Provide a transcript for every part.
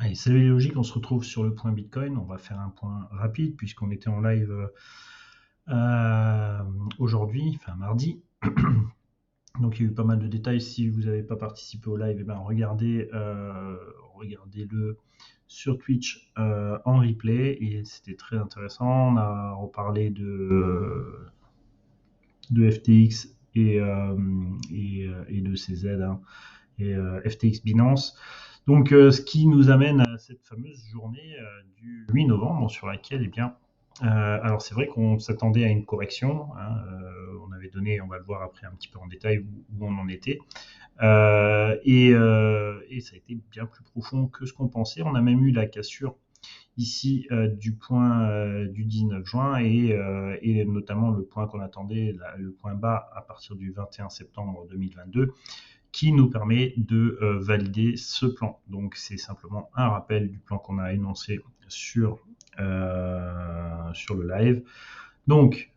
Allez, salut les logiques, on se retrouve sur le point Bitcoin. On va faire un point rapide puisqu'on était en live aujourd'hui, enfin mardi. Donc il y a eu pas mal de détails. Si vous n'avez pas participé au live, eh ben, regardez-le sur Twitch en replay et c'était très intéressant. On a reparlé de FTX et de CZ, hein, et FTX Binance. Donc, ce qui nous amène à cette fameuse journée du 8 novembre sur laquelle, eh bien, alors c'est vrai qu'on s'attendait à une correction, hein, on avait donné, on va le voir après un petit peu en détail où on en était, et ça a été bien plus profond que ce qu'on pensait. On a même eu la cassure ici du point du 19 juin et notamment le point qu'on attendait, le point bas à partir du 21 septembre 2022 qui nous permet de valider ce plan. Donc c'est simplement un rappel du plan qu'on a énoncé sur le live. Donc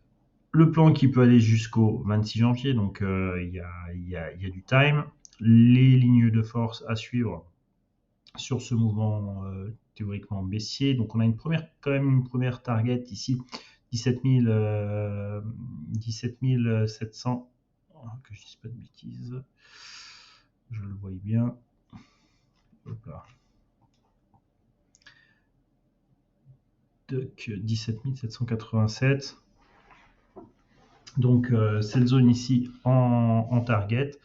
le plan qui peut aller jusqu'au 26 janvier, donc il y a du time. Les lignes de force à suivre sur ce mouvement théoriquement baissier. Donc on a quand même une première target ici, 17 700, que je ne dise pas de bêtises, je le vois bien. Hop là. 17 787. Donc cette zone ici en target.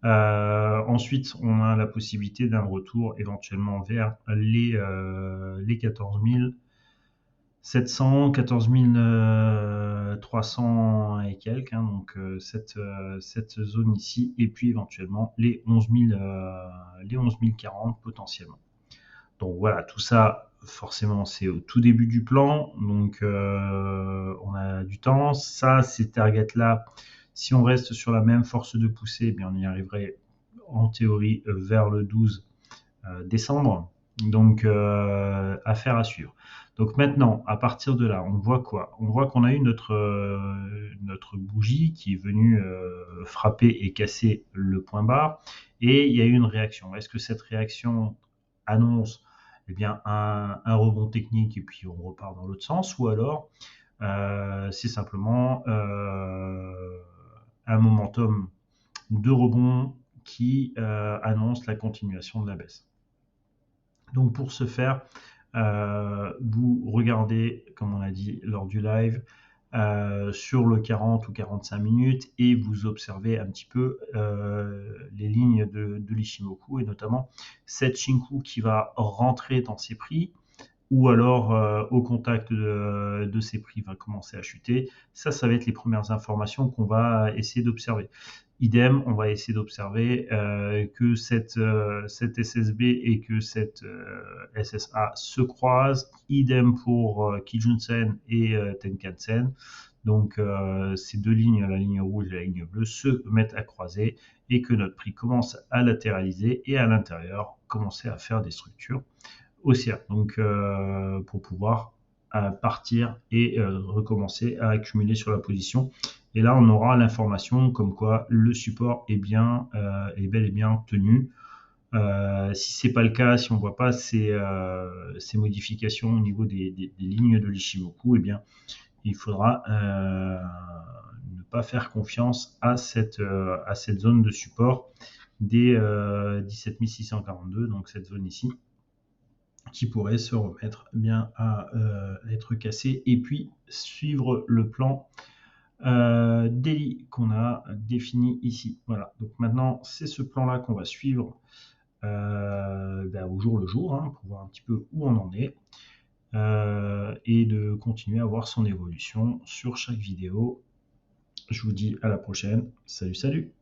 Ensuite, on a la possibilité d'un retour éventuellement vers les 14 700, 14 300 et quelques, hein, donc cette zone ici, et puis éventuellement les 11 040 potentiellement. Donc voilà, tout ça, forcément, c'est au tout début du plan, donc on a du temps. Ça, ces targets-là, si on reste sur la même force de poussée, eh bien, on y arriverait en théorie vers le 12 décembre. Donc, affaire à suivre. Donc maintenant, à partir de là, on voit quoi? On voit qu'on a eu notre bougie qui est venue frapper et casser le point bas, et il y a eu une réaction. Est-ce que cette réaction annonce bien un rebond technique et puis on repart dans l'autre sens, ou alors c'est simplement un momentum de rebond qui annonce la continuation de la baisse? Donc pour ce faire, vous regardez, comme on a dit lors du live, sur le 40 ou 45 minutes et vous observez un petit peu les lignes de l'Ichimoku et notamment cette Shinku qui va rentrer dans ses prix ou alors au contact de ces prix va commencer à chuter. Ça va être les premières informations qu'on va essayer d'observer. Idem, on va essayer d'observer que cette SSB et que cette SSA se croisent. Idem pour Kijun-sen et Tenkan-sen. Donc ces deux lignes, la ligne rouge et la ligne bleue, se mettent à croiser et que notre prix commence à latéraliser et à l'intérieur commencer à faire des structures haussières. Donc pour pouvoir partir et recommencer à accumuler sur la position. Et là, on aura l'information comme quoi le support est bel et bien tenu. Si c'est pas le cas, si on voit pas ces modifications au niveau des lignes de l'Ichimoku, eh bien, il faudra ne pas faire confiance à cette zone de support des 17 642, donc cette zone ici, qui pourrait se remettre bien à être cassée et puis suivre le plan daily qu'on a défini ici. Voilà, donc maintenant c'est ce plan là qu'on va suivre au jour le jour, hein, pour voir un petit peu où on en est et de continuer à voir son évolution sur chaque vidéo. Je vous dis à la prochaine. Salut, salut!